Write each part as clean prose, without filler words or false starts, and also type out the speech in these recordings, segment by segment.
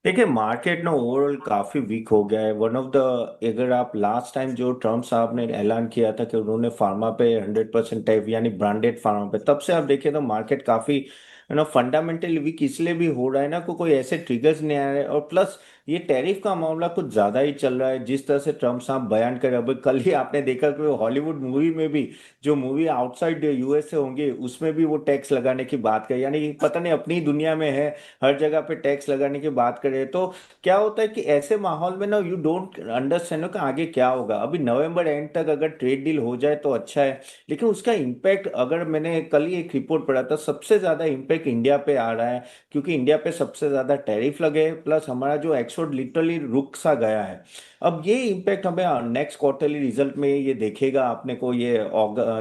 देखिए मार्केट ना ओवरऑल काफी वीक हो गया है। वन ऑफ द, अगर आप लास्ट टाइम जो ट्रम्प साहब ने ऐलान किया था कि उन्होंने फार्मा पे 100% टैरिफ यानी ब्रांडेड फार्मा पे, तब से आप देखिए तो मार्केट काफी फंडामेंटली वीक इसलिए भी हो रहा है ना, कोई ऐसे ट्रिगर्स नहीं आ रहे। और प्लस ये टैरिफ का मामला कुछ ज्यादा ही चल रहा है, जिस तरह से ट्रम्प साहब बयान कर रहे हैं। अभी कल ही आपने देखा कि हॉलीवुड मूवी में भी, जो मूवी आउटसाइड यूएसए होंगे उसमें भी वो टैक्स लगाने की बात करी, यानी कि पता नहीं अपनी दुनिया में है हर जगह पे टैक्स लगाने की बात करें। तो क्या होता है कि ऐसे माहौल में ना यू डोंट अंडरस्टैंड कि आगे क्या होगा। अभी नवंबर एंड तक अगर ट्रेड डील हो जाए तो अच्छा है, लेकिन उसका इम्पैक्ट, अगर मैंने कल ही एक रिपोर्ट पढ़ा था, सबसे ज्यादा इम्पैक्ट इंडिया पे आ रहा है, क्योंकि इंडिया पे सबसे ज्यादा टैरिफ लगे, प्लस हमारा जो एक्सपोर्ट लिटरली रुक सा गया है। अब ये इम्पैक्ट हमें नेक्स्ट क्वार्टरली रिजल्ट में ये देखेगा आपने को, ये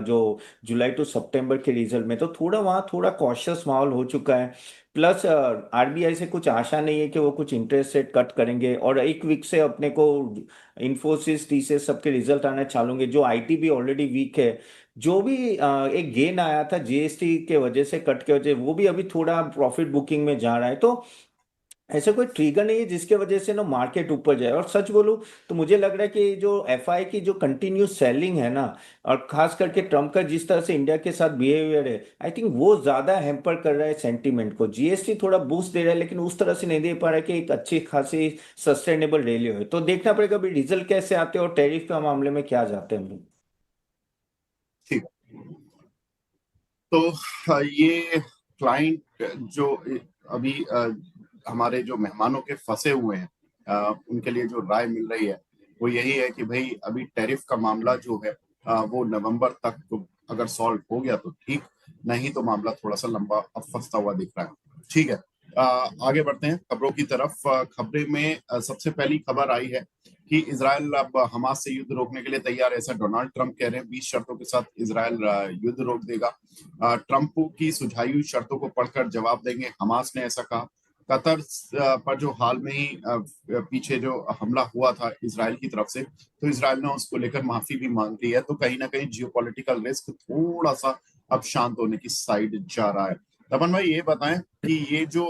जो जुलाई टू सितंबर के रिजल्ट में, तो थोड़ा वहाँ थोड़ा कॉशियस माहौल हो चुका है। प्लस आरबीआई से कुछ आशा नहीं है कि वो कुछ इंटरेस्ट रेट कट करेंगे, और एक वीक से अपने को इन्फोसिस टीसीएस सबके रिजल्ट आने चालू होंगे, जो आईटी भी ऑलरेडी वीक है। जो भी एक गेन आया था जीएसटी के वजह से, कट के वजह, वो भी अभी थोड़ा प्रॉफिट बुकिंग में जा रहा है। तो ऐसा कोई ट्रिगर नहीं है जिसके वजह से ना मार्केट ऊपर जाए। और सच बोलूं तो मुझे लग रहा है कि जो एफआई की जो कंटिन्यूस सेलिंग है ना, और खास करके ट्रम्प का जिस तरह से इंडिया के साथ बिहेवियर है, आई थिंक वो ज्यादा हैम्पर कर रहा है सेंटीमेंट को। जीएसटी थोड़ा बूस्ट दे रहा है, लेकिन उस तरह से नहीं दे पा रहा है कि एक अच्छी खासी सस्टेनेबल रैली हो। तो देखना पड़ेगा अभी रिजल्ट कैसे आते हैं और टैरिफ के मामले में क्या जाते हैं हम लोग। ठीक है। तो ये क्लाइंट जो अभी हमारे जो मेहमानों के फंसे हुए हैं, उनके लिए जो राय मिल रही है वो यही है कि भाई अभी टैरिफ का मामला जो है वो नवंबर तक तो अगर सॉल्व हो गया तो ठीक, नहीं तो मामला थोड़ा सा लंबा अब फंसता हुआ दिख रहा है। ठीक है। आगे बढ़ते हैं खबरों की तरफ। खबरें में सबसे पहली खबर आई है कि इजराइल अब हमास से युद्ध रोकने के लिए तैयार है, ऐसा डोनाल्ड ट्रंप कह रहे हैं। 20 शर्तों के साथ इजराइल युद्ध रोक देगा। ट्रंप की सुझाई हुई शर्तों को पढ़कर जवाब देंगे, हमास ने ऐसा कहा। कतर पर जो हाल में ही पीछे जो हमला हुआ था इसराइल की तरफ से, तो इसराइल ने उसको लेकर माफी भी मांग ली है। तो कहीं ना कहीं जियोपॉलिटिकल रिस्क थोड़ा सा अब शांत होने की साइड जा रहा है। तपन भाई ये बताएं कि ये जो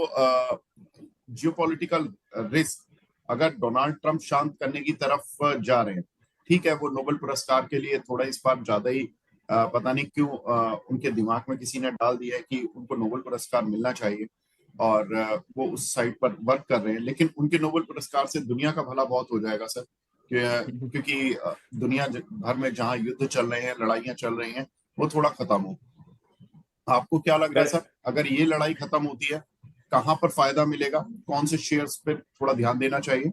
जियोपॉलिटिकल रिस्क अगर डोनाल्ड ट्रंप शांत करने की तरफ जा रहे हैं, ठीक है, वो नोबेल पुरस्कार के लिए थोड़ा इस बार ज्यादा ही पता नहीं क्यों उनके दिमाग में किसी ने डाल दिया है कि उनको नोबेल पुरस्कार मिलना चाहिए, और वो उस साइड पर वर्क कर रहे हैं। लेकिन उनके नोबेल पुरस्कार से दुनिया का भला बहुत हो जाएगा सर, क्योंकि दुनिया भर में जहां युद्ध चल रहे हैं, लड़ाइयां चल रही हैं, वो थोड़ा खत्म हो। आपको क्या लग रहा है सर, अगर ये लड़ाई खत्म होती है कहां पर फायदा मिलेगा, कौन से शेयर्स पे थोड़ा ध्यान देना चाहिए?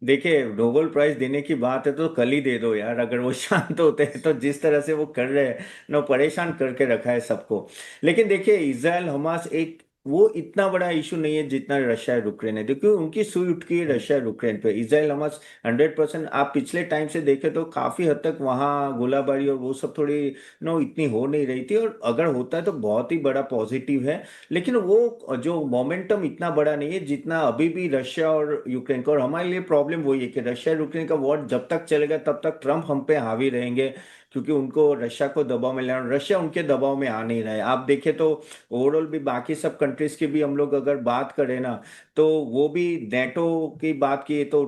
देखिए नोबेल प्राइज देने की बात है तो कल ही दे दो यार, अगर वो शांत होते हैं तो। जिस तरह से वो कर रहे हैं ना, परेशान करके रखा है सबको। लेकिन देखिए इजराइल हमास एक वो इतना बड़ा इशू नहीं है जितना रशिया यूक्रेन है। देखिए उनकी सुई उठ की है रशिया यूक्रेन पे, इजराइल हमास 100%। आप पिछले टाइम से देखें तो काफी हद तक वहाँ गोलाबारी और वो सब थोड़ी नो इतनी हो नहीं रही थी, और अगर होता है तो बहुत ही बड़ा पॉजिटिव है। लेकिन वो जो मोमेंटम इतना बड़ा नहीं है जितना अभी भी रशिया और यूक्रेन का। और हमारे लिए प्रॉब्लम वही है कि रशिया यूक्रेन का वॉर जब तक चलेगा तब तक ट्रम्प हम पे हावी रहेंगे, क्योंकि उनको रशिया को दबाव में लेना, और रशिया उनके दबाव में आ नहीं रहा है। आप देखें तो ओवरऑल भी बाकी सब कंट्रीज की भी हम लोग अगर बात करें ना, तो वो भी नेटो की बात की तो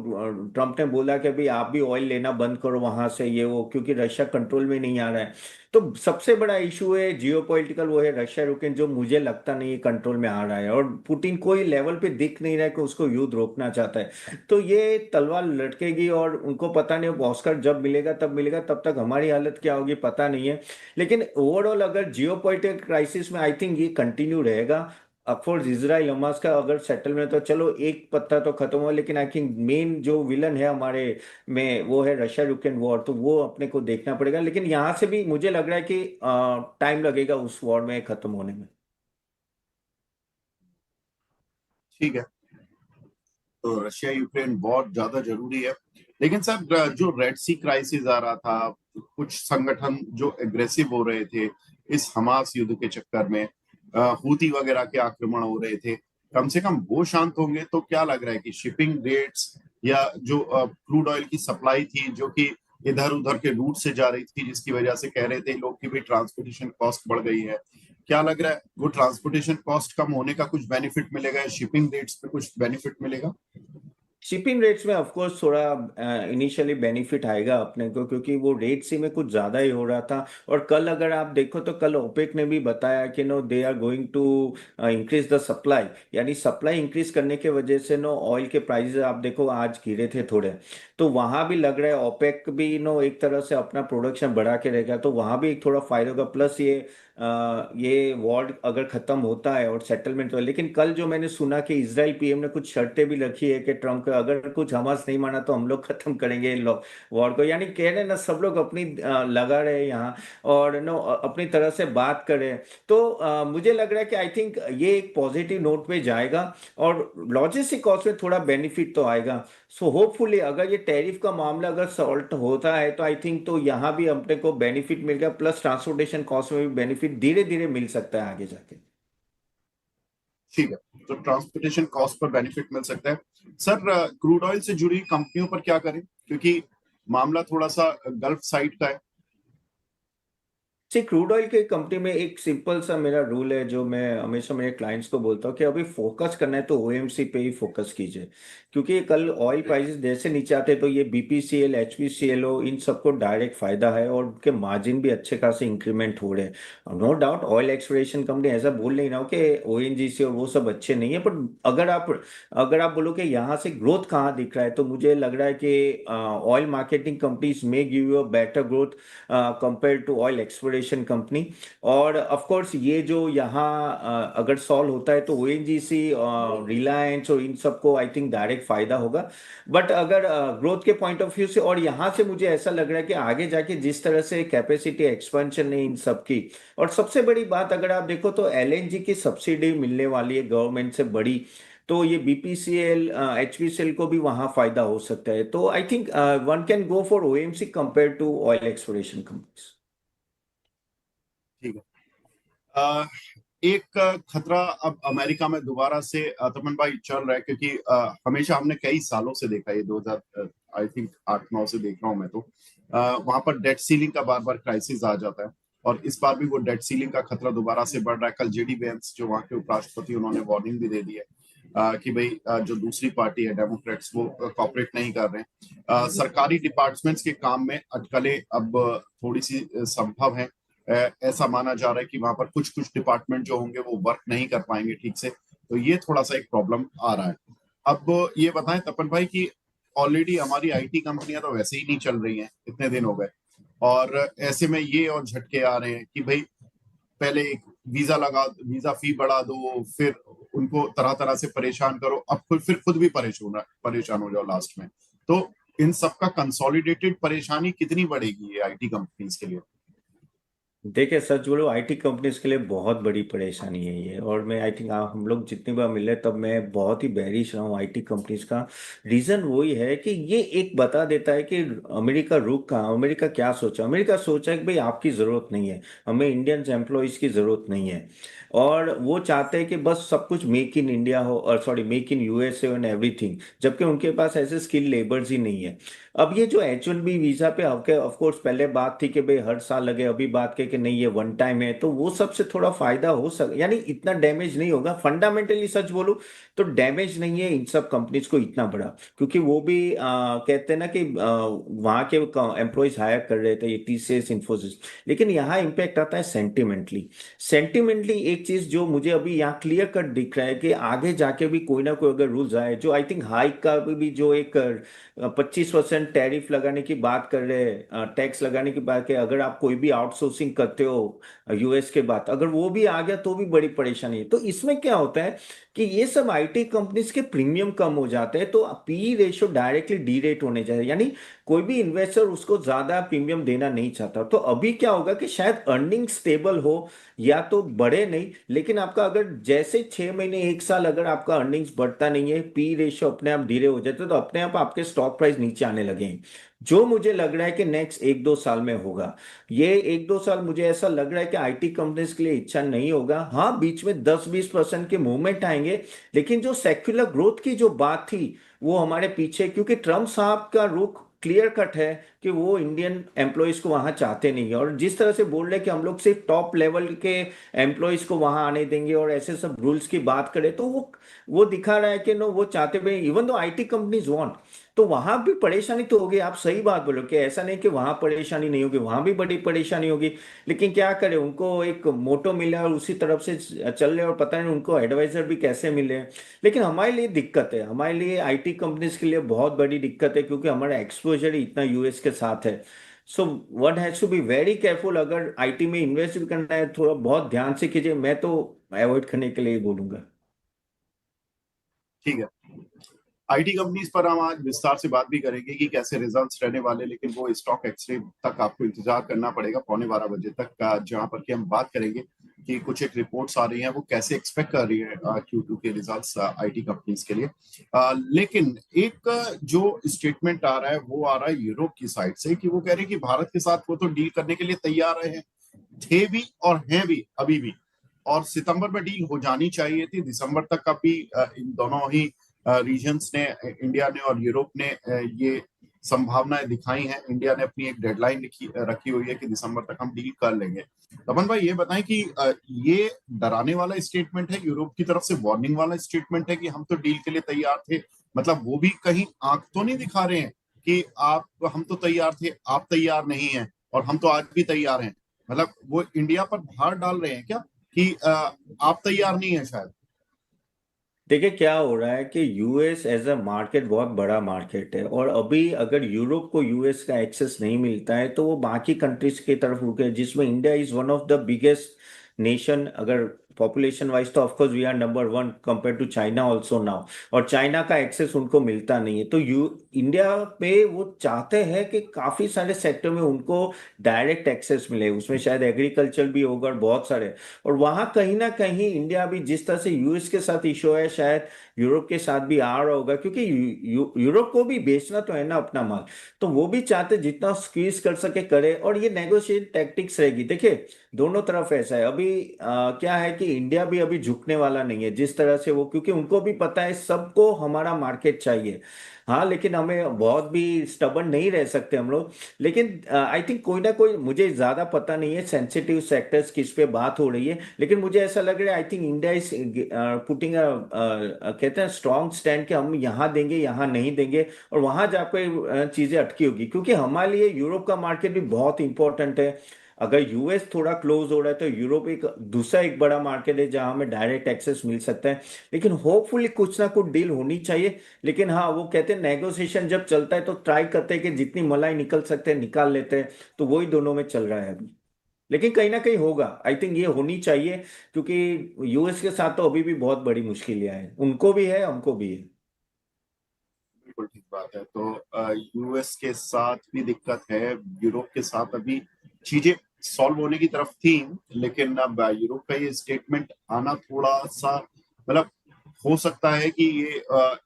ट्रम्प ने बोला कि अभी आप भी ऑयल लेना बंद करो वहां से, ये वो, क्योंकि रशिया कंट्रोल में नहीं आ रहा है। तो सबसे बड़ा इशू है जियोपॉलिटिकल, वो है रशिया यूक्रेन, जो मुझे लगता नहीं है कंट्रोल में आ रहा है, और पुतिन कोई लेवल पे दिख नहीं रहा है कि उसको युद्ध रोकना चाहता है। तो ये तलवार लटकेगी, और उनको पता नहीं ऑस्कर जब मिलेगा तब मिलेगा, तब तक हमारी हालत क्या होगी पता नहीं है। लेकिन ओवरऑल अगर जियोपॉलिटिकल क्राइसिस में आई थिंक ये कंटिन्यू रहेगा। अफकोर्स इसराइल हमास का अगर सेटलमेंट तो चलो एक पत्ता तो खत्म हुआ, लेकिन आई थिंक मेन जो विलन है हमारे में वो है रशिया यूक्रेन वॉर, तो वो अपने को देखना पड़ेगा। लेकिन यहाँ से भी मुझे लग रहा है कि टाइम लगेगा उस वॉर में खत्म होने में। ठीक है। तो रशिया यूक्रेन बहुत ज्यादा जरूरी है। लेकिन सर जो रेड सी क्राइसिस आ रहा था, कुछ संगठन जो एग्रेसिव हो रहे थे इस हमास युद्ध के चक्कर में, हूती वगैरह के आक्रमण हो रहे थे, कम से कम वो शांत होंगे तो क्या लग रहा है कि शिपिंग रेट्स या जो क्रूड ऑयल की सप्लाई थी जो कि इधर उधर के रूट से जा रही थी, जिसकी वजह से कह रहे थे लोग की भी ट्रांसपोर्टेशन कॉस्ट बढ़ गई है, क्या लग रहा है, वो ट्रांसपोर्टेशन कॉस्ट कम होने का कुछ बेनिफिट मिलेगा, शिपिंग रेट्स पे कुछ बेनिफिट मिलेगा? शिपिंग रेट्स में ऑफ कोर्स थोड़ा इनिशियली बेनिफिट आएगा अपने को, क्योंकि वो रेट सी में कुछ ज़्यादा ही हो रहा था। और कल अगर आप देखो तो कल ओपेक ने भी बताया कि no they are going to increase the supply, यानी सप्लाई इंक्रीज करने के वजह से नो ऑयल के प्राइसेस आप देखो आज गिरे थे थोड़े। तो वहां भी लग रहा है ओपेक भी नो एक तरह से अपना प्रोडक्शन बढ़ा के रहेगा, तो वहां भी एक थोड़ा फायदा होगा। प्लस ये वॉर अगर खत्म होता है और सेटलमेंट हो, लेकिन कल जो मैंने सुना कि इसराइल पीएम ने कुछ शर्तें भी रखी है कि ट्रम्प को अगर कुछ हमास नहीं माना तो हम लोग खत्म करेंगे वॉर को, यानी कह रहे हैं ना सब लोग अपनी लगा रहे हैं यहाँ और नो अपनी तरह से बात कर रहे हैं। तो मुझे लग रहा है कि आई थिंक ये एक पॉजिटिव नोट पे जाएगा और लॉजिस्टिक कॉस्ट में थोड़ा बेनिफिट तो आएगा। सो होपफुली अगर ये टैरिफ का मामला अगर सॉल्व होता है तो आई थिंक तो यहाँ भी अपने को बेनिफिट मिलेगा, प्लस ट्रांसपोर्टेशन कॉस्ट में भी बेनिफिट धीरे धीरे मिल सकता है आगे जाके। ठीक है, तो ट्रांसपोर्टेशन कॉस्ट पर बेनिफिट मिल सकता है। सर, क्रूड ऑयल से जुड़ी कंपनियों पर क्या करें, क्योंकि मामला थोड़ा सा गल्फ साइड का है। सी क्रूड ऑयल की कंपनी में एक सिंपल सा मेरा रूल है जो मैं हमेशा मेरे क्लाइंट्स को बोलता हूँ कि अभी फोकस करना है तो ओएमसी पे ही फोकस कीजिए। क्योंकि कल ऑयल प्राइसेस जैसे नीचे आते तो ये बीपीसीएल एचपीसीएल इन सबको डायरेक्ट फायदा है और उनके मार्जिन भी अच्छे खासे इंक्रीमेंट हो रहे हैं। No doubt oil exploration company ऐसा बोल नहीं रहा हूँ कि ओएनजीसी और वो सब अच्छे नहीं है, पर अगर आप बोलो कि यहाँ से ग्रोथ कहाँ दिख रहा है तो मुझे लग रहा है कि ऑयल मार्केटिंग कंपनीज में give you a better growth compare to oil exploration company. और ऑफ कोर्स ये जो यहाँ अगर सॉल्व होता है तो ओएनजीसी रिलायंस और इन सबको आई थिंक डायरेक्ट फायदा होगा। बट अगर ग्रोथ के पॉइंट ऑफ व्यू से और यहाँ से मुझे ऐसा लग रहा है कि आगे जाके जिस तरह से कैपेसिटी एक्सपेंशन है इन सब की, और सबसे बड़ी बात अगर आप देखो तो एलएनजी की सब्सिडी मिलने वाली है गवर्नमेंट से बड़ी, तो ये बीपीसीएल एचपीसीएल को भी वहां फायदा हो सकता है। तो I think one can go for OMC compare to oil exploration companies. ठीक है। एक खतरा अब अमेरिका में दोबारा से तमन भाई चल रहा है, क्योंकि हमेशा हमने कई सालों से देखा, ये 2000 आई थिंक 8-9 से देख रहा हूं मैं, तो वहां पर डेट सीलिंग का बार बार क्राइसिस आ जाता है। और इस बार भी वो डेट सीलिंग का खतरा दोबारा से बढ़ रहा है। कल जेडी वेंस जो वहां के उपराष्ट्रपति, उन्होंने वार्निंग भी दे दी है कि भाई जो दूसरी पार्टी है डेमोक्रेट्स, वो कॉपरेट नहीं कर रहे हैं। सरकारी डिपार्टमेंट्स के काम में अटकलें अब थोड़ी सी संभव है। ऐसा माना जा रहा है कि वहां पर कुछ कुछ डिपार्टमेंट जो होंगे वो वर्क नहीं कर पाएंगे ठीक से, तो ये थोड़ा सा एक प्रॉब्लम आ रहा है। अब ये बताएं तपन भाई कि ऑलरेडी हमारी आईटी कंपनियां तो वैसे ही नहीं चल रही हैं, इतने दिन हो गए, और ऐसे में ये और झटके आ रहे हैं कि भाई पहले एक वीजा फी बढ़ा दो, फिर उनको तरह तरह से परेशान करो, अब फिर खुद भी परेशान हो जाओ लास्ट में। तो इन सबका कंसोलिडेटेड परेशानी कितनी बढ़ेगी ये आईटी कंपनीज के लिए? देखिए सच बोलो आईटी कंपनीज के लिए बहुत बड़ी परेशानी है ये, और मैं आई थिंक हम लोग जितनी बार मिले तब मैं बहुत ही बेरिश रहा हूँ आईटी कंपनीज का। रीजन वही है कि ये एक बता देता है कि अमेरिका रुक कहाँ, अमेरिका क्या सोचा, अमेरिका सोचा है कि भाई आपकी जरूरत नहीं है, हमें इंडियन एम्प्लॉयज की जरूरत नहीं है। और वो चाहते हैं कि बस सब कुछ मेक इन इंडिया हो, और sorry make in USA and everything, जबकि उनके पास ऐसे स्किल लेबर्स ही नहीं है। अब ये जो H1B वीजा पे ऑफ कोर्स पहले बात थी कि भाई हर साल लगे, अभी बात के कि नहीं ये वन टाइम है, तो वो सबसे थोड़ा फायदा हो सक, यानी इतना डैमेज नहीं होगा फंडामेंटली। सच बोलूं तो डैमेज नहीं है इन सब कंपनीज को इतना बड़ा, क्योंकि वो भी कहते हैं ना कि वहां के एम्प्लॉयज हायर कर रहे थे, ये टीसीएस इन्फोसिस। लेकिन यहाँ इम्पैक्ट आता है सेंटिमेंटली। सेंटिमेंटली एक चीज जो मुझे अभी यहाँ क्लियर कट दिख रहा है कि आगे जाके भी कोई ना कोई अगर रूल्स आए, जो आई थिंक हाइक का भी जो एक 25% टैरिफ लगाने की बात कर रहे हैं, टैक्स लगाने की बात, कि अगर आप कोई भी आउटसोर्सिंग करते हो यूएस के बाद, अगर वो भी आ गया तो भी बड़ी परेशानी है। तो इसमें क्या होता है कि ये सब आईटी कंपनीज के प्रीमियम कम हो जाते हैं, तो P ratio directly D rate होने जाए, यानी कोई भी इन्वेस्टर उसको ज्यादा प्रीमियम देना नहीं चाहता। तो अभी क्या होगा कि शायद अर्निंग स्टेबल हो, या तो बढ़े नहीं, लेकिन आपका अगर जैसे 6 महीने एक साल अगर आपका अर्निंग्स बढ़ता नहीं है, पी रेशियो अपने आप धीरे हो जाते, तो अपने आप आपके स्टॉक प्राइस नीचे आने लगे हैं। जो मुझे लग रहा है कि नेक्स्ट 1-2 साल में होगा। ये 1-2 साल मुझे ऐसा लग रहा है कि आईटी कंपनीज के लिए इच्छा नहीं होगा। हाँ बीच में 10-20% के मूवमेंट आएंगे, लेकिन जो सेक्युलर ग्रोथ की जो बात थी वो हमारे पीछे, क्योंकि ट्रम्प साहब का रुख क्लियर कट है कि वो इंडियन एम्प्लॉयज को वहां चाहते नहीं है। और जिस तरह से बोल रहे हैं कि हम लोग सिर्फ टॉप लेवल के एम्प्लॉयज को वहां आने देंगे और ऐसे सब रूल्स की बात करें, तो वो दिखा रहा है कि नो, वो चाहते हुए even though IT companies want, तो वहां भी परेशानी तो होगी। आप सही बात बोलो कि ऐसा नहीं कि वहां परेशानी नहीं होगी, वहां भी बड़ी परेशानी होगी। लेकिन क्या करें, उनको एक मोटो मिला और उसी तरफ से चल रहे, और पता नहीं उनको एडवाइजर भी कैसे मिले। लेकिन हमारे लिए दिक्कत है, हमारे लिए आईटी कंपनीज के लिए बहुत बड़ी दिक्कत है, क्योंकि हमारा एक्सपोजर ही इतना यूएस के साथ है। So one has to be very careful. अगर आईटी में इन्वेस्ट भी करना है, थोड़ा बहुत ध्यान से कीजिए, मैं तो अवॉइड करने के लिए ही बोलूंगा। ठीक है। आईटी कंपनीज पर हम आज विस्तार से बात भी करेंगे कि कैसे रिजल्ट्स रहने वाले, लेकिन वो स्टॉक एक्सचेंज तक आपको इंतजार करना पड़ेगा, पौने 12 बजे तक का, जहां पर कि हम बात करेंगे कि कुछ एक रिपोर्ट्स आ रही हैं, वो कैसे एक्सपेक्ट कर रही है Q2 के रिजल्ट्स आईटी कंपनीज के लिए। लेकिन एक जो स्टेटमेंट आ रहा है वो आ रहा है यूरोप की साइड से, कि वो कह रहे हैं कि भारत के साथ वो तो डील करने के लिए तैयार रहे हैं, थे भी और हैं भी अभी भी, और सितंबर में डील हो जानी चाहिए थी, दिसंबर तक का भी इन दोनों ही रीजन्स ने, इंडिया ने और यूरोप ने ये संभावनाएं दिखाई हैं। इंडिया ने अपनी एक डेडलाइन रखी हुई है कि दिसंबर तक हम डील कर लेंगे। तपन भाई, ये बताएं कि ये डराने वाला स्टेटमेंट है यूरोप की तरफ से, वार्निंग वाला स्टेटमेंट है कि हम तो डील के लिए तैयार थे, मतलब वो भी कहीं आंख तो नहीं दिखा रहे हैं कि आप, हम तो तैयार थे, आप तैयार नहीं हैं, और हम तो आज भी तैयार हैं, मतलब वो इंडिया पर भार डाल रहे हैं क्या कि आप तैयार नहीं है शायद? देखिए क्या हो रहा है कि यूएस एज अ मार्केट बहुत बड़ा मार्केट है, और अभी अगर यूरोप को यूएस का एक्सेस नहीं मिलता है, तो वो बाकी कंट्रीज की तरफ रुके, जिसमें India is one of the biggest nation. अगर पॉपुलेशन वाइज तो of course we are number one compare to China also now. और चाइना का एक्सेस उनको मिलता नहीं है, तो इंडिया पे वो चाहते हैं कि काफी सारे सेक्टर में उनको डायरेक्ट एक्सेस मिले, उसमें शायद एग्रीकल्चर भी होगा और बहुत सारे। और वहां कहीं ना कहीं इंडिया भी जिस तरह से यूएस के साथ इशू है, शायद यूरोप के साथ भी आ रहा होगा, क्योंकि यूरोप को भी बेचना तो है ना अपना माल। तो वो भी चाहते जितना स्क्वीज कर सके करे, और ये नेगोशिएट टैक्टिक्स रहेगी। देखिए दोनों तरफ ऐसा है अभी। क्या है कि इंडिया भी अभी झुकने वाला नहीं है जिस तरह से वो, क्योंकि उनको भी पता है सबको हमारा मार्केट चाहिए। हाँ, लेकिन हमें बहुत भी स्टबन नहीं रह सकते हम लोग। लेकिन आई थिंक कोई ना कोई, मुझे ज्यादा पता नहीं है सेंसिटिव सेक्टर्स किस पे बात हो रही है, लेकिन मुझे ऐसा लग रहा है I think India is putting कहते हैं स्ट्रॉन्ग स्टैंड, कि हम यहाँ देंगे यहाँ नहीं देंगे, और वहां जाकर चीजें अटकी होगी, क्योंकि हमारे लिए यूरोप का मार्केट भी बहुत इंपॉर्टेंट है। अगर यूएस थोड़ा क्लोज हो रहा है, तो यूरोप एक दूसरा एक बड़ा मार्केट है जहां हमें डायरेक्ट एक्सेस मिल सकता है। लेकिन होपफुली कुछ ना कुछ डील होनी चाहिए। लेकिन हाँ, वो कहते हैं नेगोशिएशन जब चलता है तो ट्राई करते हैं कि जितनी मलाई निकल सकते हैं निकाल लेते हैं। तो वही दोनों में चल रहा है अभी। लेकिन कहीं ना कहीं होगा, आई थिंक ये होनी चाहिए, क्योंकि यूएस के साथ तो अभी भी बहुत बड़ी मुश्किलें हैं, उनको भी है हमको भी है। बिल्कुल ठीक बात है। तो यूएस के साथ भी दिक्कत है, यूरोप के साथ अभी चीजें सॉल्व होने की तरफ थी, लेकिन अब यूरोप का ये स्टेटमेंट आना थोड़ा सा, मतलब हो सकता है कि ये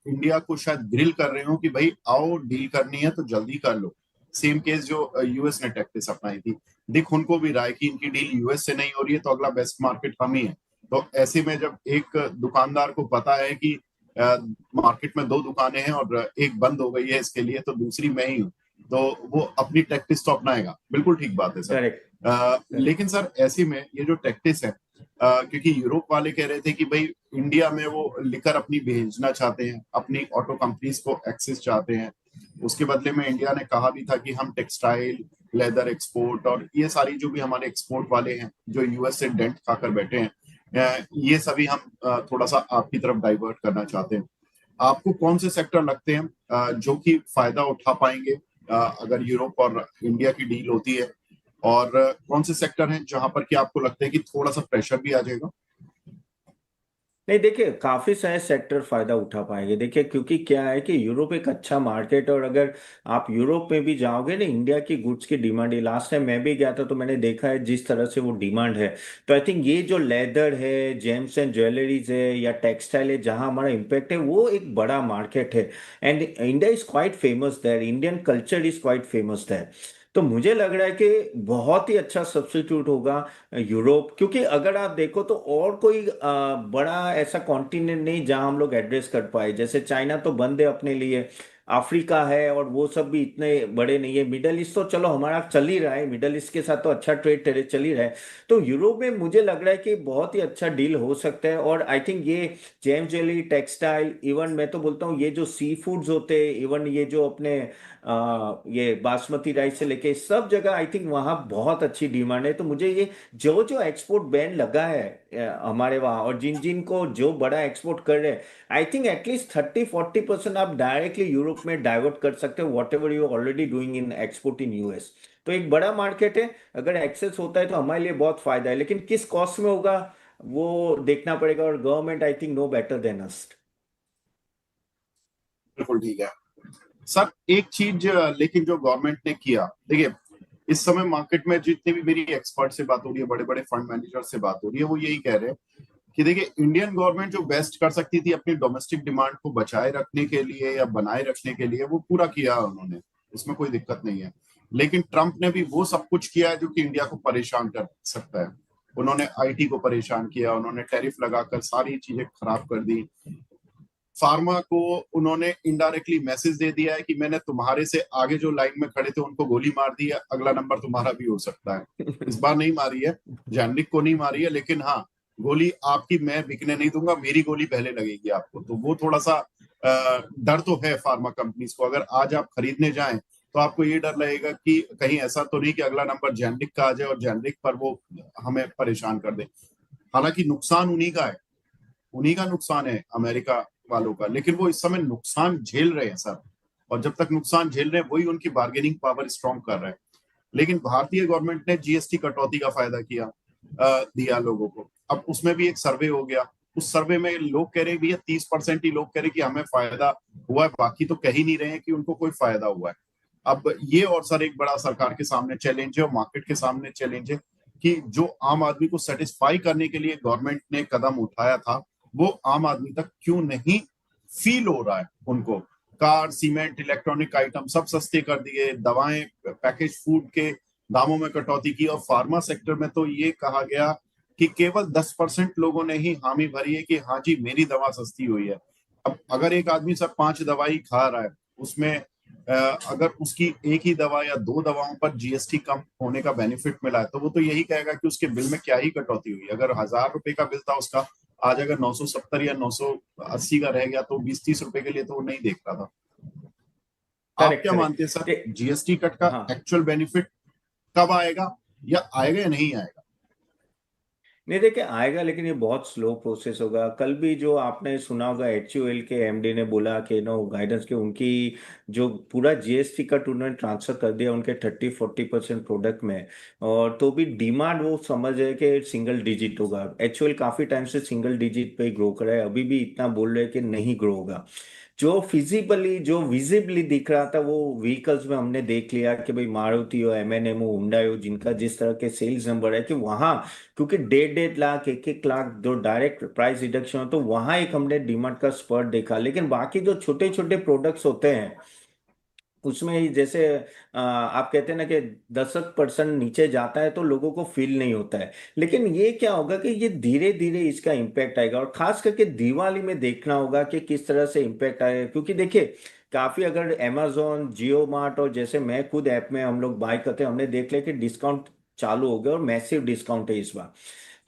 इंडिया को शायद ग्रिल कर रहे हो कि भाई आओ डील करनी है तो जल्दी कर लो। सेम केस जो यूएस ने टैक्टिस अपनाई थी, दिख उनको भी रहा है कि इनकी डील यूएस से नहीं हो रही है, तो अगला बेस्ट मार्केट हम ही है। तो ऐसे में जब एक दुकानदार को पता है कि मार्केट में दो दुकानें हैं और एक बंद हो गई है इसके लिए, तो दूसरी मैं ही हूँ, तो वो अपनी टैक्टिस तो अपनाएगा। बिल्कुल ठीक बात है सर। करेक्ट। लेकिन सर ऐसे में ये जो टैक्टिस है, क्योंकि यूरोप वाले कह रहे थे कि भाई इंडिया में वो लिकर अपनी भेजना चाहते हैं, अपनी ऑटो कंपनीज को एक्सेस चाहते हैं। उसके बदले में इंडिया ने कहा भी था कि हम टेक्सटाइल, लेदर एक्सपोर्ट और ये सारी जो भी हमारे एक्सपोर्ट वाले हैं जो यूएस से डेंट खाकर बैठे हैं, ये सभी हम थोड़ा सा आपकी तरफ डाइवर्ट करना चाहते हैं। आपको कौन से सेक्टर लगते हैं जो कि फायदा उठा पाएंगे अगर यूरोप और इंडिया की डील होती है, और कौन से सेक्टर हैं जहां पर कि आपको लगता है कि थोड़ा सा प्रेशर भी आ जाएगा? नहीं, देखिए काफी सारे सेक्टर फायदा उठा पाएंगे। देखिए क्योंकि क्या है कि यूरोप एक अच्छा मार्केट है, और अगर आप यूरोप में भी जाओगे ना, इंडिया की गुड्स की डिमांड है। लास्ट टाइम मैं भी गया था तो मैंने देखा है जिस तरह से वो डिमांड है। तो आई थिंक ये जो लेदर है, जेम्स एंड ज्वेलरीज है, या टेक्सटाइल है, जहां हमारा इम्पैक्ट है, वो एक बड़ा मार्केट है। And India is quite famous there, Indian culture is quite famous there. तो मुझे लग रहा है कि बहुत ही अच्छा सब्स्टिट्यूट होगा यूरोप, क्योंकि अगर आप देखो तो और कोई बड़ा ऐसा कॉन्टिनेंट नहीं जहां हम लोग एड्रेस कर पाए। जैसे चाइना तो बंद है अपने लिए, अफ्रीका है और वो सब भी इतने बड़े नहीं है। मिडल ईस्ट तो चलो हमारा चल ही रहा है, मिडल ईस्ट के साथ तो अच्छा ट्रेड चल ही रहा है। तो यूरोप में मुझे लग रहा है कि बहुत ही अच्छा डील हो सकता है। और आई थिंक ये जेम ज्वेलरी, टेक्सटाइल, इवन मैं तो बोलता हूँ ये जो सी फूड्स होते हैं, इवन ये जो अपने ये बासमती राइस से लेके सब जगह आई थिंक वहाँ बहुत अच्छी डिमांड है। तो मुझे ये जो जो एक्सपोर्ट बैन लगा है हमारे वहाँ, और जिन जिन को जो बड़ा एक्सपोर्ट कर रहे हैं, आई थिंक एटलीस्ट 30-40% आप डायरेक्टली यूरोप में डाइवर्ट कर सकते हो, what ever you already doing in export in US. तो एक बड़ा मार्केट है, अगर एक्सेस होता है तो हमारे लिए बहुत फायदा है, लेकिन किस कॉस्ट में होगा वो देखना पड़ेगा। और government I think no better than us. बिल्कुल ठीक है सर। एक चीज लेकिन जो गवर्नमेंट ने किया, देखिए इस समय मार्केट में जितने भी मेरी एक्सपर्ट से बात हो रही है, बड़े बड़े फंड मैनेजर से बात हो रही है, वो यही कह रहे हैं कि देखिए इंडियन गवर्नमेंट जो बेस्ट कर सकती थी अपनी डोमेस्टिक डिमांड को बचाए रखने के लिए या बनाए रखने के लिए, वो पूरा किया उन्होंने, उसमें कोई दिक्कत नहीं है। लेकिन ट्रंप ने भी वो सब कुछ किया है जो कि इंडिया को परेशान कर सकता है। उन्होंने आईटी को परेशान किया, उन्होंने टैरिफ लगाकर सारी चीजें खराब कर दी। फार्मा को उन्होंने इनडायरेक्टली मैसेज दे दिया है कि मैंने तुम्हारे से आगे जो लाइन में खड़े थे उनको गोली मार दी है, अगला नंबर तुम्हारा भी हो सकता है। इस बार नहीं मारी है, जैनरिक को नहीं मारी है, लेकिन हाँ गोली आपकी मैं बिकने नहीं दूंगा, मेरी गोली पहले लगेगी आपको। तो वो थोड़ा सा डर तो है फार्मा कंपनीज को। अगर आज आप खरीदने जाएं तो आपको ये डर लगेगा कि कहीं ऐसा तो नहीं कि अगला नंबर जैनरिक का आ जाए और जैनरिक पर वो हमें परेशान कर दे। हालांकि नुकसान उन्हीं का है, उन्हीं का नुकसान है अमेरिका वालों का, लेकिन वो इस समय नुकसान झेल रहे हैं सर। और जब तक नुकसान झेल रहे हैं वही उनकी बार्गेनिंग पावर स्ट्रॉन्ग कर रहे हैं। लेकिन भारतीय गवर्नमेंट ने जीएसटी कटौती का फायदा किया, दिया लोगों को। अब उसमें भी एक सर्वे हो गया, उस सर्वे में लोग कह रहे हैं भैया 30% ही लोग कह रहे हैं कि हमें फायदा हुआ है, बाकी तो कह ही नहीं रहे हैं कि उनको कोई फायदा हुआ है। अब ये और सर एक बड़ा सरकार के सामने चैलेंज है और मार्केट के सामने चैलेंज है कि जो आम आदमी को सेटिस्फाई करने के लिए गवर्नमेंट ने कदम उठाया था वो आम आदमी तक क्यों नहीं फील हो रहा है उनको। कार, सीमेंट, इलेक्ट्रॉनिक आइटम सब सस्ते कर दिए, दवाएं, पैकेज फूड के दामों में कटौती की, और फार्मा सेक्टर में तो ये कहा गया कि केवल 10% लोगों ने ही हामी भरी है कि हाँ जी मेरी दवा सस्ती हुई है। अब अगर एक आदमी सब 5 दवाई खा रहा है, उसमें अगर उसकी एक ही दवा या 2 दवाओं पर जीएसटी कम होने का बेनिफिट मिला है, तो वो तो यही कहेगा कि उसके बिल में क्या ही कटौती हुई। अगर 1000 रुपए का बिल था उसका, आज अगर 970 या 980 का रह गया तो 20-30 रुपए के लिए तो वो नहीं देख रहा था। आप करेक्ट क्या मानते हैं सर, करेक्ट। जीएसटी कट का हाँ, एक्चुअल बेनिफिट कब आएगा, या आएगा या नहीं आएगा? नहीं देखिए आएगा, लेकिन ये बहुत स्लो प्रोसेस होगा। कल भी जो आपने सुना होगा, HUL के एमडी ने बोला कि नो गाइडेंस के उनकी जो पूरा जीएसटी कट उन्होंने ट्रांसफर कर दिया उनके 30-40% प्रोडक्ट में। और तो भी डिमांड वो समझ है कि सिंगल डिजिट होगा। HUL काफी टाइम से सिंगल डिजिट पे ग्रो कर रहा है, अभी भी इतना बोल रहे हैं कि नहीं ग्रो होगा। जो फिजिबली जो विजिबली दिख रहा था वो व्हीकल्स में हमने देख लिया कि भाई मारुति हो, M&M हो, हुंडई हो, जिनका जिस तरह के सेल्स नंबर है कि वहाँ, क्योंकि 1.5 लाख 1-1 लाख जो डायरेक्ट प्राइस रिडक्शन हो, तो वहां एक हमने डिमांड का स्पर्ट देखा। लेकिन बाकी जो छोटे छोटे प्रोडक्ट्स होते हैं उसमें ही जैसे आप कहते हैं ना कि 10% नीचे जाता है तो लोगों को फील नहीं होता है। लेकिन ये क्या होगा कि ये धीरे धीरे इसका इम्पैक्ट आएगा, और खास करके दिवाली में देखना होगा कि किस तरह से इम्पैक्ट आएगा। क्योंकि देखिए काफी, अगर Amazon, जियो मार्ट और जैसे मैं खुद ऐप में हम लोग बाय करते हैं, हमने देख लिया कि डिस्काउंट चालू हो गया और मैसिव डिस्काउंट है इस बार।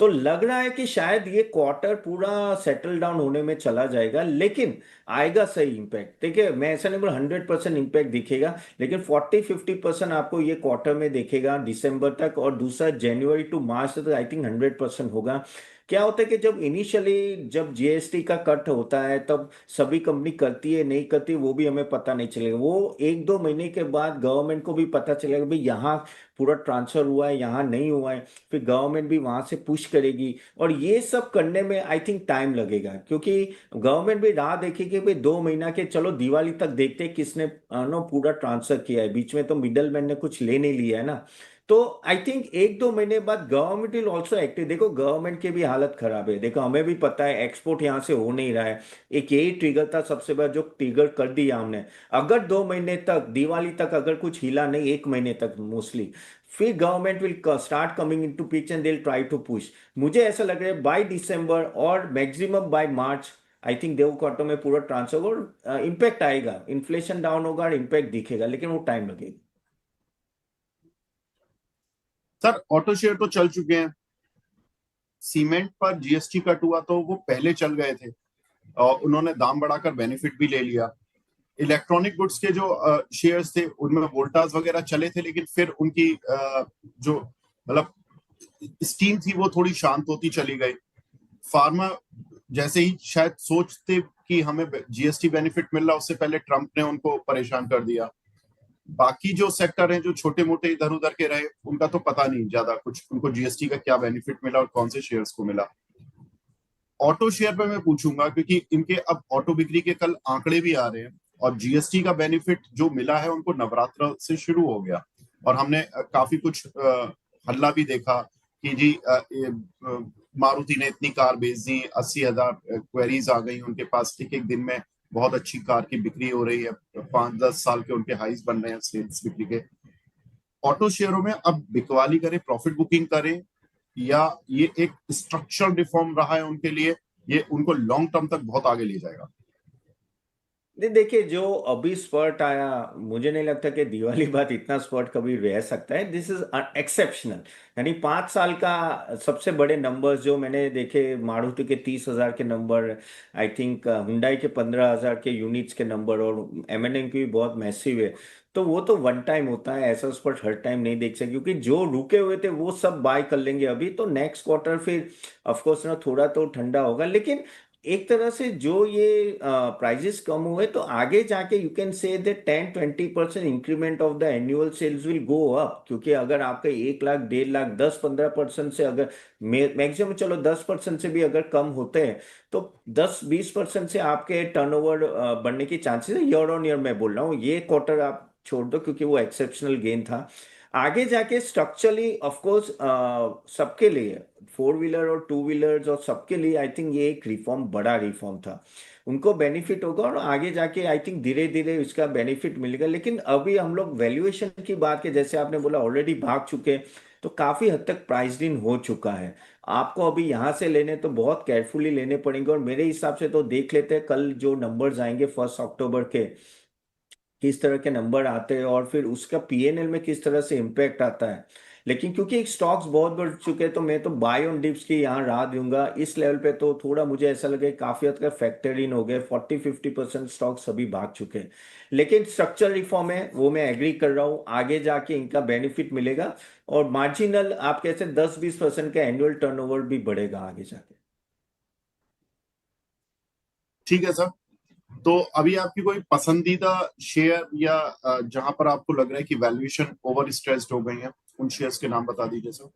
तो लग रहा है कि शायद ये क्वार्टर पूरा सेटल डाउन होने में चला जाएगा, लेकिन आएगा सही इम्पैक्ट। देखिए मैं ऐसा नहीं बोला 100% इम्पैक्ट दिखेगा, लेकिन 40-50% आपको ये क्वार्टर में दिखेगा दिसंबर तक, और दूसरा जनवरी टू मार्च तक आई थिंक 100% होगा। क्या होता है कि जब इनिशियली जब जीएसटी का कट होता है तब सभी कंपनी करती है नहीं करती वो भी हमें पता नहीं चलेगा। वो 1-2 महीने के बाद गवर्नमेंट को भी पता चलेगा भाई यहाँ पूरा ट्रांसफर हुआ है, यहाँ नहीं हुआ है, फिर गवर्नमेंट भी वहां से पुश करेगी। और ये सब करने में आई थिंक टाइम लगेगा, क्योंकि गवर्नमेंट भी राह देखेगी भाई 2 महीना के, चलो दिवाली तक देखते हैं किसने नो पूरा ट्रांसफर किया है, बीच में तो मिडल मैन ने कुछ ले नहीं लिया है ना। तो आई थिंक 1-2 महीने बाद गवर्नमेंट विल ऑल्सो एक्टिव। देखो गवर्नमेंट की भी हालत खराब है, देखो हमें भी पता है एक्सपोर्ट यहाँ से हो नहीं रहा है। एक यही ट्रिगर था सबसे बड़ा जो ट्रिगर कर दिया हमने। अगर 2 महीने तक, दिवाली तक अगर कुछ हिला नहीं, 1 महीने तक मोस्टली, फिर government will start coming into pitch and they try to push. मुझे ऐसा लग रहा है बाय दिसंबर और maximum by March I think देव क्वार्टर में पूरा ट्रांसफर और इम्पैक्ट आएगा, इन्फ्लेशन डाउन होगा और इम्पैक्ट दिखेगा, लेकिन वो टाइम लगेगा। सर ऑटो शेयर तो चल चुके हैं, सीमेंट पर जीएसटी कट हुआ तो वो पहले चल गए थे और उन्होंने दाम बढ़ाकर बेनिफिट भी ले लिया। इलेक्ट्रॉनिक गुड्स के जो शेयर्स थे उनमें वोल्टास वगैरह चले थे, लेकिन फिर उनकी जो मतलब स्टीम थी वो थोड़ी शांत होती चली गई। फार्मा जैसे ही शायद सोचते कि हमें जीएसटी बेनिफिट मिल रहा, उससे पहले ट्रंप ने उनको परेशान कर दिया। बाकी जो सेक्टर हैं जो छोटे मोटे इधर उधर के रहे, उनका तो पता नहीं ज्यादा कुछ, उनको जीएसटी का क्या बेनिफिट मिला और कौन से शेयर्स को मिला। ऑटो शेयर पे मैं पूछूंगा, क्योंकि इनके अब ऑटो बिक्री के कल आंकड़े भी आ रहे हैं और जीएसटी का बेनिफिट जो मिला है उनको नवरात्र से शुरू हो गया। और हमने काफी कुछ हल्ला भी देखा कि जी मारुति ने इतनी कार बेच दी, 80,000 क्वेरीज आ गई उनके पास, एक एक दिन में बहुत अच्छी कार की बिक्री हो रही है, 5-10 साल के उनके हाईज बन रहे हैं सेल्स बिक्री के। ऑटो शेयरों में अब बिकवाली करें, प्रॉफिट बुकिंग करें, या ये एक स्ट्रक्चरल रिफॉर्म रहा है उनके लिए, ये उनको लॉन्ग टर्म तक बहुत आगे ले जाएगा? देखिए, जो अभी स्पर्ट आया, मुझे नहीं लगता कि दिवाली बाद इतना स्पर्ट कभी रह सकता है। This is exceptional. यानी 5 साल का सबसे बड़े नंबर्स जो मैंने देखे, मारुति के 30,000 के नंबर, आई थिंक हुंडई के 15,000 के यूनिट्स के नंबर, और एमएनएम की भी बहुत मैसिव है। तो वो तो वन टाइम होता है, ऐसा स्पर्ट हर टाइम नहीं देख सकते, क्योंकि जो रुके हुए थे वो सब बाय कर लेंगे अभी, तो नेक्स्ट क्वार्टर फिर ऑफकोर्स ना थोड़ा तो ठंडा होगा। लेकिन एक तरह से जो ये प्राइजेस कम हुए, तो आगे जाके you can say that 10-20% increment of the annual sales will go up, क्योंकि अगर आपका 1 लाख 1.5 लाख 10-15% से अगर मैक्सिमम, चलो 10% से भी अगर कम होते हैं, तो 10-20% से आपके टर्नओवर बढ़ने की चांसेस है। ईयर ऑन ईयर मैं बोल रहा हूँ, ये क्वार्टर आप छोड़ दो क्योंकि वो एक्सेप्शनल गेन था। आगे जाके स्ट्रक्चरली ऑफ कोर्स सबके लिए, फोर व्हीलर और टू व्हीलर्स और सबके लिए आई थिंक ये एक रिफॉर्म, बड़ा रिफॉर्म था। उनको बेनिफिट होगा और आगे जाके आई थिंक धीरे धीरे इसका बेनिफिट मिलेगा। लेकिन अभी हम लोग वैल्यूएशन की बात के, जैसे आपने बोला ऑलरेडी भाग चुके, तो काफी हद तक प्राइस्ड इन हो चुका है। आपको अभी यहां से लेने तो बहुत केयरफुली लेने पड़ेंगे, और मेरे हिसाब से तो देख लेते हैं कल जो नंबर्स आएंगे 1 अक्टूबर के, किस तरह के नंबर आते हैं और फिर उसका पीएनएल में किस तरह से इम्पैक्ट आता है। लेकिन क्योंकि स्टॉक्स बहुत बढ़ चुके हैं, तो मैं तो बाय ऑन डिप्स की यहाँ राह दूंगा। इस लेवल पे तो थोड़ा मुझे ऐसा लगे काफी हद तक फैक्टर इन हो गए, 40-50% स्टॉक्स सभी भाग चुके हैं। लेकिन स्ट्रक्चर रिफॉर्म है, वो मैं एग्री कर रहा हूँ, आगे जाके इनका बेनिफिट मिलेगा। और मार्जिनल आप कैसे 10-20% का एनुअल टर्नओवर भी बढ़ेगा आगे जाके। ठीक है सर। तो अभी आपकी कोई पसंदीदा शेयर या जहां पर आपको लग रहा है कि वैल्यूएशन ओवर स्ट्रेस्ड हो गई है, उन शेयर्स के नाम बता दीजिए सर।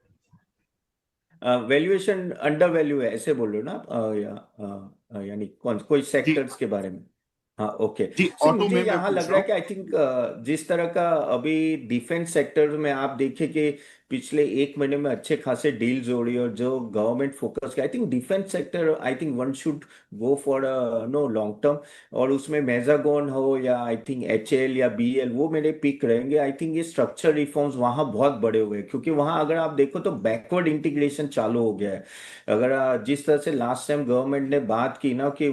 वैल्यूएशन अंडर वैल्यू है ऐसे बोल रहे हो ना आप? यानी कौन कोई जी सेक्टर्स के बारे में? हाँ, ओके। जी, सी ऑटो मुझे में मैं यहाँ पूछ लग रहा रहा है हूँ। कि आई थिंक जिस तरह का अभी डिफेंस सेक्टर में आप देखें कि पिछले 1 महीने में अच्छे खासे डील्स हो रही है, और जो गवर्नमेंट फोकस का, I think defence sector, I think one should go for no long term. और उसमें मेजागोन हो या आई थिंक एचएल या बीएल, वो मेरे पिक रहेंगे। आई थिंक ये स्ट्रक्चर रिफॉर्म्स वहाँ बहुत बड़े हुए हैं, क्योंकि वहाँ अगर आप देखो तो बैकवर्ड इंटीग्रेशन चालू हो गया है। अगर जिस तरह से लास्ट टाइम गवर्नमेंट ने बात की ना कि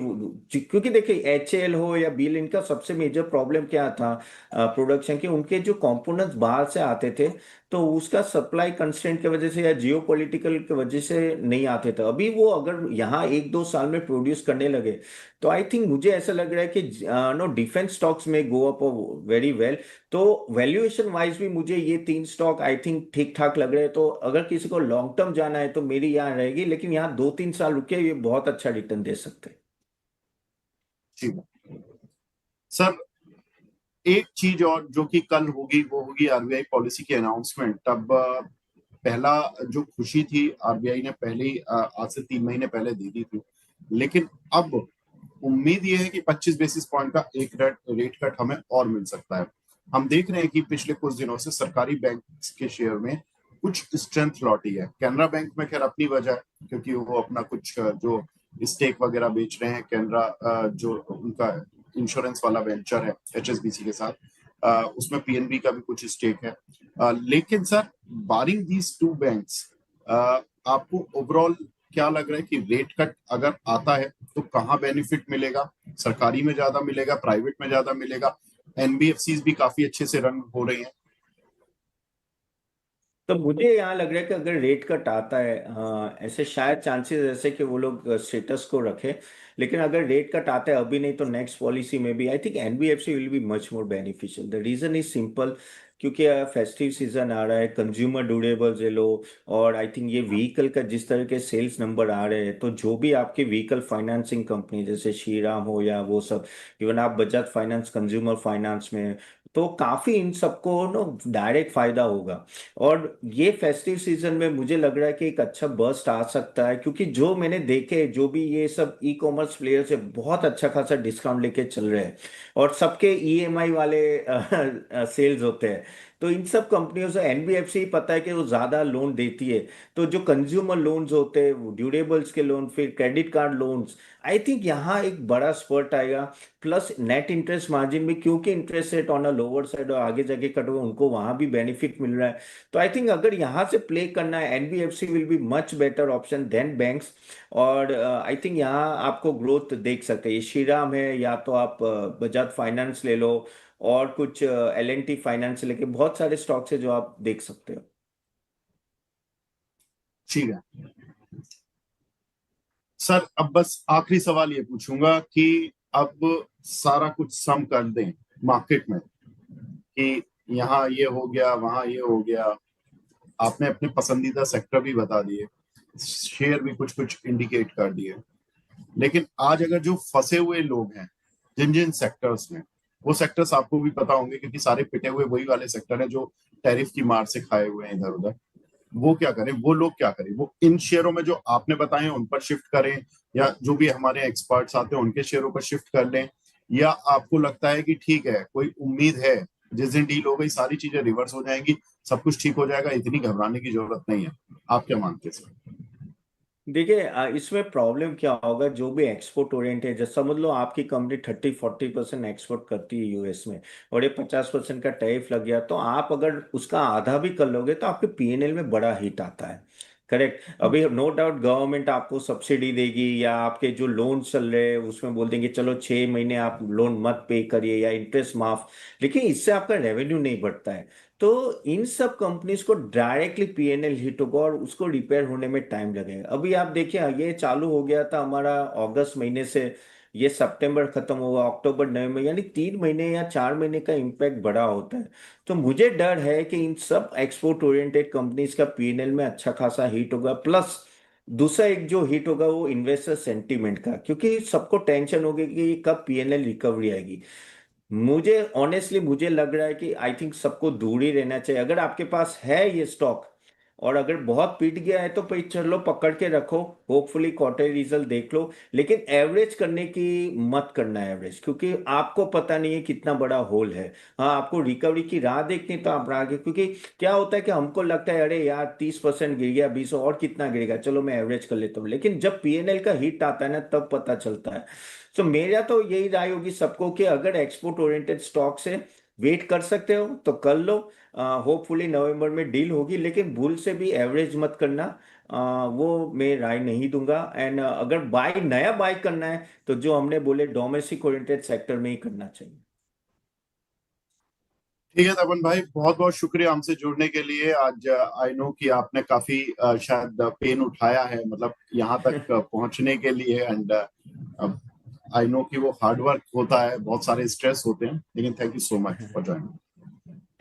क्योंकि देखिए एचएल हो या बीएल, इनका सबसे मेजर प्रॉब्लम क्या था प्रोडक्शन के, उनके जो कंपोनेंट्स बाहर से आते थे, तो उसका सप्लाई कंस्ट्रेंट की वजह से या जियो पॉलिटिकल की वजह से नहीं आते थे। अभी वो अगर यहाँ 1-2 साल में प्रोड्यूस करने लगे, तो आई थिंक मुझे ऐसा लग रहा है कि नो डिफेंस स्टॉक्स में गो अप वेरी वेल। तो वैल्यूएशन वाइज भी मुझे ये 3 स्टॉक आई थिंक ठीक ठाक लग रहे हैं। तो अगर किसी को लॉन्ग टर्म जाना है तो मेरी यहाँ रहेगी, लेकिन यहाँ 2-3 साल रुके, ये बहुत अच्छा रिटर्न दे सकते हैं। ठीक है सर। एक चीज और जो कि कल होगी वो होगी आरबीआई पॉलिसी की अनाउंसमेंट। तब पहला जो खुशी थी, आरबीआई ने पहले ही आज से 3 महीने पहले दे दी थी, लेकिन अब उम्मीद ये है कि 25 बेसिस पॉइंट का एक रेट कट हमें और मिल सकता है। हम देख रहे हैं कि पिछले कुछ दिनों से सरकारी बैंक के शेयर में कुछ स्ट्रेंथ लौटी है। कैनरा बैंक में खैर अपनी वजह है, क्योंकि वो अपना कुछ जो स्टेक वगैरह बेच रहे हैं, कैनरा जो उनका इंश्योरेंस वाला वेंचर है एचएसबीसी के साथ, उसमें पीएनबी का भी कुछ स्टेक है। लेकिन sir, barring these two banks, आपको ओवरऑल क्या लग रहा है कि रेट कट अगर आता है तो कहाँ बेनिफिट मिलेगा? सरकारी में ज्यादा मिलेगा, प्राइवेट में ज्यादा मिलेगा? एनबीएफसीज भी काफी अच्छे से रन हो रही हैं। तो मुझे यहाँ लग रहा है कि अगर रेट कट आता है, ऐसे शायद चांसेस ऐसे कि वो लोग स्टेटस को रखे। लेकिन अगर रेट कट आता है अभी नहीं तो नेक्स्ट पॉलिसी में भी I think NBFC will be much more beneficial. The reason is simple, क्योंकि फेस्टिव सीजन आ रहा है, कंज्यूमर ड्यूरेबल्स ले लो, और आई थिंक ये व्हीकल का जिस तरह के सेल्स नंबर आ रहे हैं, तो जो भी आपके व्हीकल फाइनेंसिंग कंपनी जैसे श्रीराम हो या वो सब, इवन आप बजाज फाइनेंस कंज्यूमर फाइनेंस में, तो काफी इन सबको नो डायरेक्ट फायदा होगा। और ये फेस्टिव सीजन में मुझे लग रहा है कि एक अच्छा बर्स्ट आ सकता है, क्योंकि जो मैंने देखे जो भी ये सब ई कॉमर्स प्लेयर्स है बहुत अच्छा खासा डिस्काउंट लेके चल रहे हैं, और सबके ईएमआई वाले सेल्स होते हैं। तो इन सब कंपनियों से एनबीएफसी पता है कि वो ज्यादा लोन देती है। तो जो कंज्यूमर लोन्स होते हैं, ड्यूरेबल्स के लोन, फिर credit card loans, I think यहाँ एक बड़ा स्पर्ट आएगा। प्लस नेट इंटरेस्ट मार्जिन भी, क्योंकि interest rate on a lower side और आगे जाके कट हुआ, उनको वहां भी बेनिफिट मिल रहा है। तो आई थिंक अगर यहाँ से प्ले करना है, NBFC will be much better option than banks. और आई थिंक यहाँ आपको ग्रोथ देख सकते हैं, ये श्रीराम है या तो आप बजाज फाइनेंस ले लो, और कुछ एल एन टी फाइनेंस से लेके बहुत सारे स्टॉक्स है जो आप देख सकते हो। ठीक है सर, अब बस आखिरी सवाल ये पूछूंगा कि अब सारा कुछ सम कर दें मार्केट में कि यहाँ ये हो गया, वहां ये हो गया, आपने अपने पसंदीदा सेक्टर भी बता दिए, शेयर भी कुछ कुछ इंडिकेट कर दिए, लेकिन आज अगर जो फंसे हुए लोग हैं जिन जिन सेक्टर्स में, वो सेक्टर्स आपको भी पता होंगे क्योंकि सारे पिटे हुए वही वाले सेक्टर हैं जो टैरिफ की मार से खाए हुए हैं इधर उधर, वो क्या करें, वो लोग क्या करें? वो इन शेयरों में जो आपने बताए हैं उन पर शिफ्ट करें, या जो भी हमारे एक्सपर्ट्स आते हैं उनके शेयरों पर शिफ्ट कर लें, या आपको लगता है कि ठीक है, कोई उम्मीद है जिस दिन डील हो गई सारी चीजें रिवर्स हो जाएंगी, सब कुछ ठीक हो जाएगा, इतनी घबराने की जरूरत नहीं है? आप क्या मानते हैं सर? देखिए, इसमें प्रॉब्लम क्या होगा, जो भी एक्सपोर्ट ओरिएंटेड है, जैसे समझ लो आपकी कंपनी 30-40% एक्सपोर्ट करती है यूएस में, और ये 50% का टैरिफ लग गया, तो आप अगर उसका आधा भी कर लोगे तो आपके पीएनएल में बड़ा हिट आता है। करेक्ट। अभी नो डाउट गवर्नमेंट आपको सब्सिडी देगी, या आपके जो लोन चल रहे हैं उसमें बोल देंगे चलो 6 महीने आप लोन मत पे करिए या इंटरेस्ट माफ, लेकिन इससे आपका रेवेन्यू नहीं बढ़ता है। तो इन सब कंपनीज को डायरेक्टली पीएनएल हिट होगा और उसको रिपेयर होने में टाइम लगेगा। अभी आप देखिए, ये चालू हो गया था हमारा अगस्त महीने से, ये सितंबर खत्म होगा, अक्टूबर नवंबर, यानी 3 महीने या 4 महीने का इम्पैक्ट बड़ा होता है। तो मुझे डर है कि इन सब एक्सपोर्ट ओरिएंटेड कंपनीज का पीएनएल में अच्छा खासा हिट होगा। प्लस दूसरा एक जो हिट होगा वो इन्वेस्टर सेंटीमेंट का, क्योंकि सबको टेंशन होगी कि कब पीएनएल रिकवरी आएगी। मुझे ऑनेस्टली मुझे लग रहा है कि आई थिंक सबको दूर ही रहना चाहिए। अगर आपके पास है ये स्टॉक और अगर बहुत पीट गया है तो भाई चलो पकड़ के रखो, होपफुली क्वार्टर रिजल्ट देख लो, लेकिन एवरेज करने की मत करना एवरेज, क्योंकि आपको पता नहीं है कितना बड़ा होल है। हाँ, आपको रिकवरी की राह देखनी तो आप आगे, क्योंकि क्या होता है कि हमको लगता है अरे यार 30% गिर गया, 20 और कितना गिरेगा, चलो मैं एवरेज कर लेता हूँ, लेकिन जब पीएनएल का हिट आता है ना तब पता चलता है। सो मेरा तो यही राय होगी सबको कि अगर एक्सपोर्ट ओरिएंटेड स्टॉक से वेट कर सकते हो तो कर लो, होपफुली नवंबर में डील होगी, लेकिन भूल से भी एवरेज मत करना। वो मैं राय नहीं दूंगा। एंड अगर बाय नया बाय करना है तो जो हमने बोले डोमेस्टिक ओरिएंटेड सेक्टर में ही करना चाहिए। ठीक है तपन भाई, बहुत बहुत शुक्रिया हमसे जुड़ने के लिए। आज आई नो कि आपने काफी शायद पेन उठाया है, मतलब यहाँ तक पहुंचने के लिए, एंड आई नो कि वो हार्ड वर्क होता है, बहुत सारे स्ट्रेस होते हैं, लेकिन thank you so much for joining.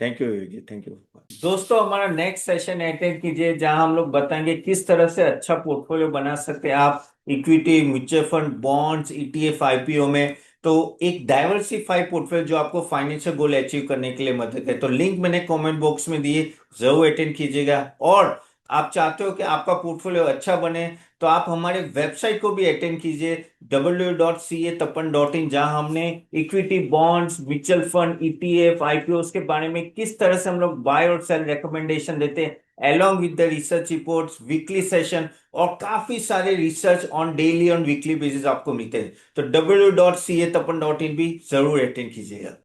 Thank you ji, thank you. दोस्तों, हमारा नेक्स्ट सेशन अटेंड कीजिए जहां हम लोग बताएंगे किस तरह से अच्छा पोर्टफोलियो बना सकते हैं आप equity, mutual fund, bonds, ETF, IPO में। तो एक डाइवर्सिफाइड पोर्टफोलियो जो आपको फाइनेंशियल गोल अचीव करने के लिए मदद है। तो लिंक मैंने कमेंट बॉक्स में दिए, जरूर अटेंड कीजिएगा। और आप चाहते हो कि आपका पोर्टफोलियो अच्छा बने तो आप हमारे वेबसाइट को भी अटेंड कीजिए, www.catapan.in, जहां हमने equity, bonds, mutual fund, ETF, IPO के बारे में किस तरह से हम लोग बाय और सेल रिकमेंडेशन देते हैं, along with the research reports, weekly session, और काफी सारे research on daily on weekly basis आपको मिलते हैं। तो www.catapan.in भी जरूर अटेंड कीजिएगा।